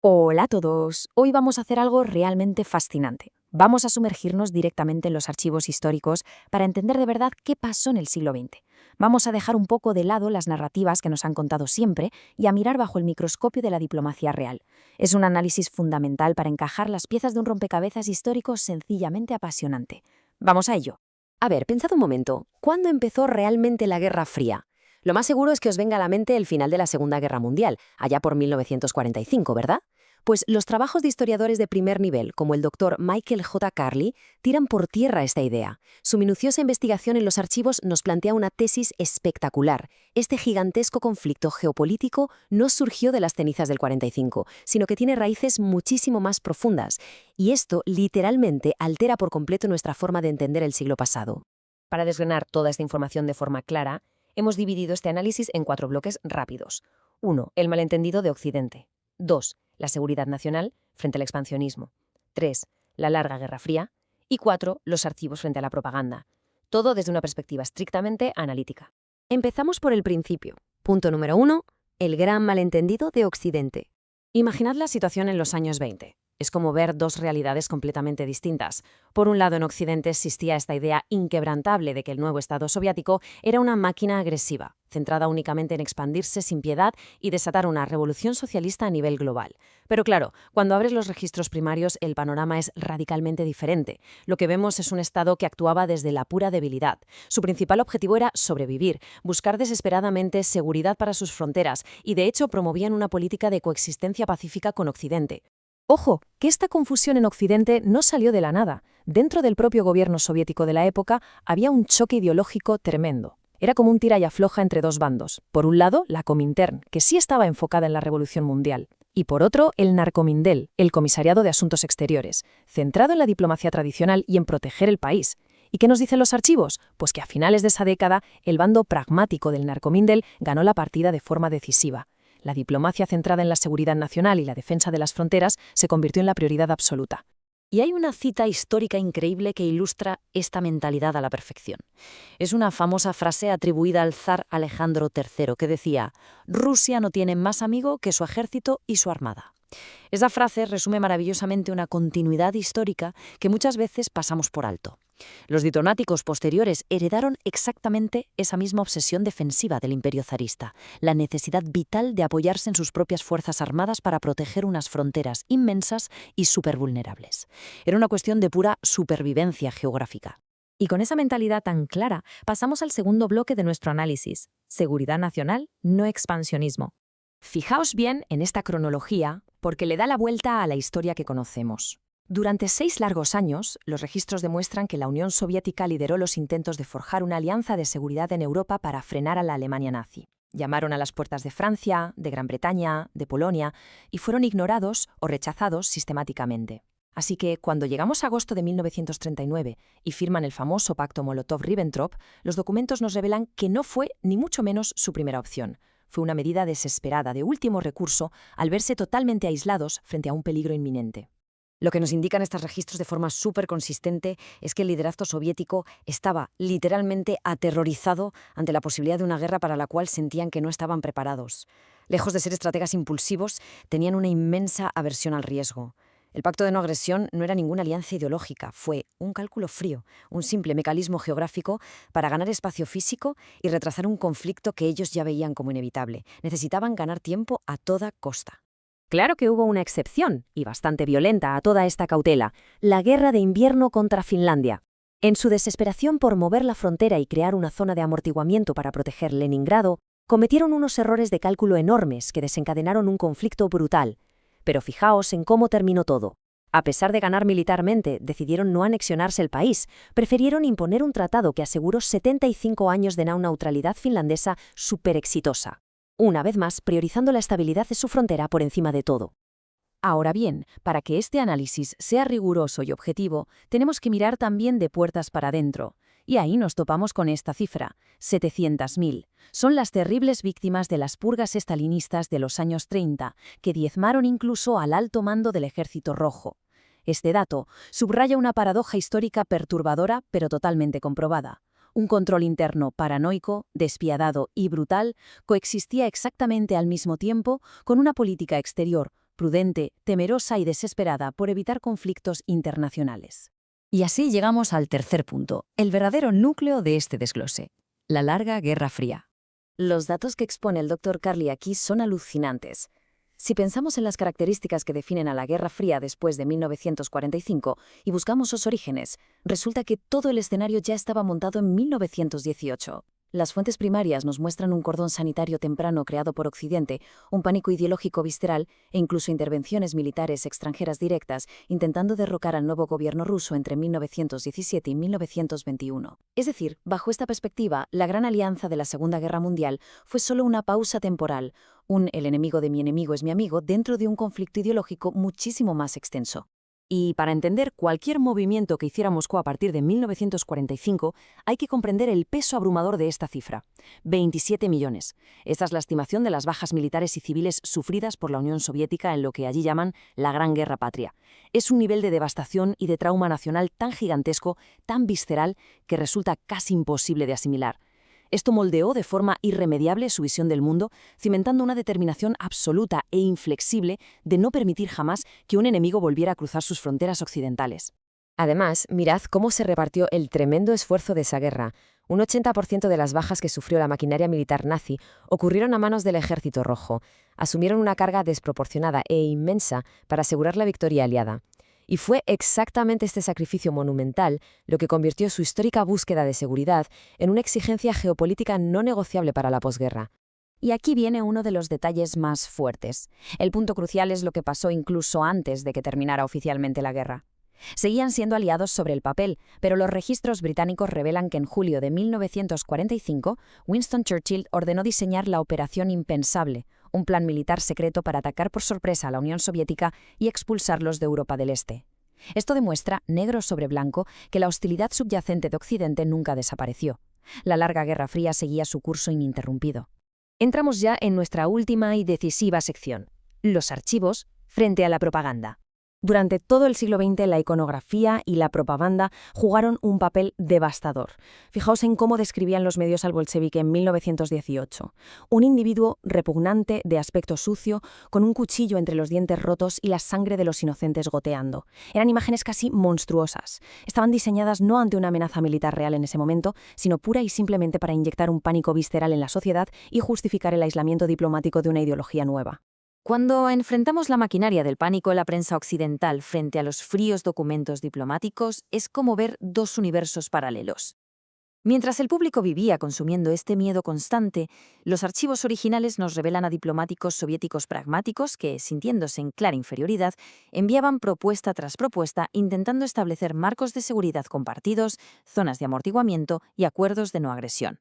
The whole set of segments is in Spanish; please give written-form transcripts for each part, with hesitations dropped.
Hola a todos. Hoy vamos a hacer algo realmente fascinante. Vamos a sumergirnos directamente en los archivos históricos para entender de verdad qué pasó en el siglo XX. Vamos a dejar un poco de lado las narrativas que nos han contado siempre y a mirar bajo el microscopio de la diplomacia real. Es un análisis fundamental para encajar las piezas de un rompecabezas histórico sencillamente apasionante. Vamos a ello. A ver, pensad un momento. ¿Cuándo empezó realmente la Guerra Fría? Lo más seguro es que os venga a la mente el final de la Segunda Guerra Mundial, allá por 1945, ¿verdad? Pues los trabajos de historiadores de primer nivel, como el doctor Michael J. Carley, tiran por tierra esta idea. Su minuciosa investigación en los archivos nos plantea una tesis espectacular. Este gigantesco conflicto geopolítico no surgió de las cenizas del 45, sino que tiene raíces muchísimo más profundas. Y esto, literalmente, altera por completo nuestra forma de entender el siglo pasado. Para desgranar toda esta información de forma clara, hemos dividido este análisis en 4 bloques rápidos. 1. El malentendido de Occidente. 2. La seguridad nacional frente al expansionismo. 3. La larga Guerra Fría. Y 4. Los archivos frente a la propaganda. Todo desde una perspectiva estrictamente analítica. Empezamos por el principio. Punto número 1. El gran malentendido de Occidente. Imaginad la situación en los años 20. Es como ver dos realidades completamente distintas. Por un lado, en Occidente existía esta idea inquebrantable de que el nuevo Estado soviético era una máquina agresiva, centrada únicamente en expandirse sin piedad y desatar una revolución socialista a nivel global. Pero claro, cuando abres los registros primarios, el panorama es radicalmente diferente. Lo que vemos es un Estado que actuaba desde la pura debilidad. Su principal objetivo era sobrevivir, buscar desesperadamente seguridad para sus fronteras y, de hecho, promovían una política de coexistencia pacífica con Occidente. Ojo, que esta confusión en Occidente no salió de la nada. Dentro del propio gobierno soviético de la época había un choque ideológico tremendo. Era como un tira y afloja entre dos bandos. Por un lado, la Comintern, que sí estaba enfocada en la Revolución Mundial. Y por otro, el Narcomindel, el Comisariado de Asuntos Exteriores, centrado en la diplomacia tradicional y en proteger el país. ¿Y qué nos dicen los archivos? Pues que a finales de esa década, el bando pragmático del Narcomindel ganó la partida de forma decisiva. La diplomacia centrada en la seguridad nacional y la defensa de las fronteras se convirtió en la prioridad absoluta. Y hay una cita histórica increíble que ilustra esta mentalidad a la perfección. Es una famosa frase atribuida al zar Alejandro III que decía: «Rusia no tiene más amigo que su ejército y su armada». Esa frase resume maravillosamente una continuidad histórica que muchas veces pasamos por alto. Los diplomáticos posteriores heredaron exactamente esa misma obsesión defensiva del imperio zarista, la necesidad vital de apoyarse en sus propias fuerzas armadas para proteger unas fronteras inmensas y supervulnerables. Era una cuestión de pura supervivencia geográfica. Y con esa mentalidad tan clara, pasamos al segundo bloque de nuestro análisis: seguridad nacional, no expansionismo. Fijaos bien en esta cronología, porque le da la vuelta a la historia que conocemos. Durante 6 largos años, los registros demuestran que la Unión Soviética lideró los intentos de forjar una alianza de seguridad en Europa para frenar a la Alemania nazi. Llamaron a las puertas de Francia, de Gran Bretaña, de Polonia, y fueron ignorados o rechazados sistemáticamente. Así que, cuando llegamos a agosto de 1939 y firman el famoso pacto Molotov-Ribbentrop, los documentos nos revelan que no fue, ni mucho menos, su primera opción. Fue una medida desesperada, de último recurso, al verse totalmente aislados frente a un peligro inminente. Lo que nos indican estos registros de forma súper consistente es que el liderazgo soviético estaba literalmente aterrorizado ante la posibilidad de una guerra para la cual sentían que no estaban preparados. Lejos de ser estrategas impulsivos, tenían una inmensa aversión al riesgo. El pacto de no agresión no era ninguna alianza ideológica, fue un cálculo frío, un simple mecanismo geográfico para ganar espacio físico y retrasar un conflicto que ellos ya veían como inevitable. Necesitaban ganar tiempo a toda costa. Claro que hubo una excepción, y bastante violenta a toda esta cautela: la guerra de invierno contra Finlandia. En su desesperación por mover la frontera y crear una zona de amortiguamiento para proteger Leningrado, cometieron unos errores de cálculo enormes que desencadenaron un conflicto brutal. Pero fijaos en cómo terminó todo. A pesar de ganar militarmente, decidieron no anexionarse el país. Prefirieron imponer un tratado que aseguró 75 años de neutralidad finlandesa súper exitosa. Una vez más, priorizando la estabilidad de su frontera por encima de todo. Ahora bien, para que este análisis sea riguroso y objetivo, tenemos que mirar también de puertas para adentro. Y ahí nos topamos con esta cifra: 700.000. Son las terribles víctimas de las purgas estalinistas de los años 30, que diezmaron incluso al alto mando del Ejército Rojo. Este dato subraya una paradoja histórica perturbadora, pero totalmente comprobada. Un control interno paranoico, despiadado y brutal coexistía exactamente al mismo tiempo con una política exterior prudente, temerosa y desesperada por evitar conflictos internacionales. Y así llegamos al tercer punto, el verdadero núcleo de este desglose, la larga Guerra Fría. Los datos que expone el Dr. Carli aquí son alucinantes. Si pensamos en las características que definen a la Guerra Fría después de 1945 y buscamos sus orígenes, resulta que todo el escenario ya estaba montado en 1918. Las fuentes primarias nos muestran un cordón sanitario temprano creado por Occidente, un pánico ideológico visceral e incluso intervenciones militares extranjeras directas intentando derrocar al nuevo gobierno ruso entre 1917 y 1921. Es decir, bajo esta perspectiva, la Gran Alianza de la Segunda Guerra Mundial fue solo una pausa temporal, el enemigo de mi enemigo es mi amigo dentro de un conflicto ideológico muchísimo más extenso. Y para entender cualquier movimiento que hiciera Moscú a partir de 1945, hay que comprender el peso abrumador de esta cifra: 27 millones. Esta es la estimación de las bajas militares y civiles sufridas por la Unión Soviética en lo que allí llaman la Gran Guerra Patria. Es un nivel de devastación y de trauma nacional tan gigantesco, tan visceral, que resulta casi imposible de asimilar. Esto moldeó de forma irremediable su visión del mundo, cimentando una determinación absoluta e inflexible de no permitir jamás que un enemigo volviera a cruzar sus fronteras occidentales. Además, mirad cómo se repartió el tremendo esfuerzo de esa guerra. Un 80% de las bajas que sufrió la maquinaria militar nazi ocurrieron a manos del Ejército Rojo. Asumieron una carga desproporcionada e inmensa para asegurar la victoria aliada. Y fue exactamente este sacrificio monumental lo que convirtió su histórica búsqueda de seguridad en una exigencia geopolítica no negociable para la posguerra. Y aquí viene uno de los detalles más fuertes. El punto crucial es lo que pasó incluso antes de que terminara oficialmente la guerra. Seguían siendo aliados sobre el papel, pero los registros británicos revelan que en julio de 1945, Winston Churchill ordenó diseñar la Operación Impensable, un plan militar secreto para atacar por sorpresa a la Unión Soviética y expulsarlos de Europa del Este. Esto demuestra, negro sobre blanco, que la hostilidad subyacente de Occidente nunca desapareció. La larga Guerra Fría seguía su curso ininterrumpido. Entramos ya en nuestra última y decisiva sección: los archivos frente a la propaganda. Durante todo el siglo XX, la iconografía y la propaganda jugaron un papel devastador. Fijaos en cómo describían los medios al bolchevique en 1918. Un individuo repugnante, de aspecto sucio, con un cuchillo entre los dientes rotos y la sangre de los inocentes goteando. Eran imágenes casi monstruosas. Estaban diseñadas no ante una amenaza militar real en ese momento, sino pura y simplemente para inyectar un pánico visceral en la sociedad y justificar el aislamiento diplomático de una ideología nueva. Cuando enfrentamos la maquinaria del pánico en la prensa occidental frente a los fríos documentos diplomáticos, es como ver dos universos paralelos. Mientras el público vivía consumiendo este miedo constante, los archivos originales nos revelan a diplomáticos soviéticos pragmáticos que, sintiéndose en clara inferioridad, enviaban propuesta tras propuesta intentando establecer marcos de seguridad compartidos, zonas de amortiguamiento y acuerdos de no agresión.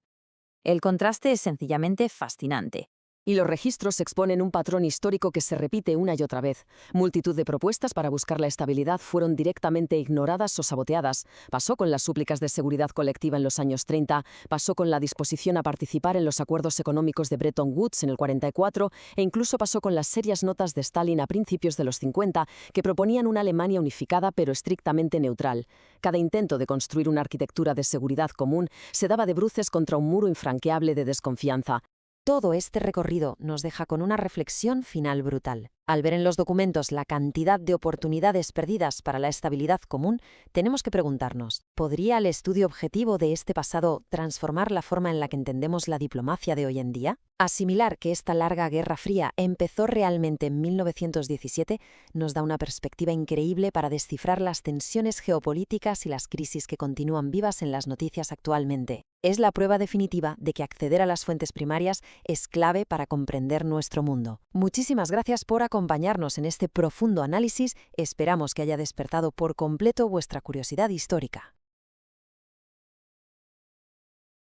El contraste es sencillamente fascinante. Y los registros exponen un patrón histórico que se repite una y otra vez. Multitud de propuestas para buscar la estabilidad fueron directamente ignoradas o saboteadas. Pasó con las súplicas de seguridad colectiva en los años 30, pasó con la disposición a participar en los acuerdos económicos de Bretton Woods en el 44 e incluso pasó con las serias notas de Stalin a principios de los 50 que proponían una Alemania unificada pero estrictamente neutral. Cada intento de construir una arquitectura de seguridad común se daba de bruces contra un muro infranqueable de desconfianza. Todo este recorrido nos deja con una reflexión final brutal. Al ver en los documentos la cantidad de oportunidades perdidas para la estabilidad común, tenemos que preguntarnos, ¿podría el estudio objetivo de este pasado transformar la forma en la que entendemos la diplomacia de hoy en día? Asimilar que esta larga Guerra Fría empezó realmente en 1917 nos da una perspectiva increíble para descifrar las tensiones geopolíticas y las crisis que continúan vivas en las noticias actualmente. Es la prueba definitiva de que acceder a las fuentes primarias es clave para comprender nuestro mundo. Muchísimas gracias por acompañarnos en este profundo análisis. Esperamos que haya despertado por completo vuestra curiosidad histórica.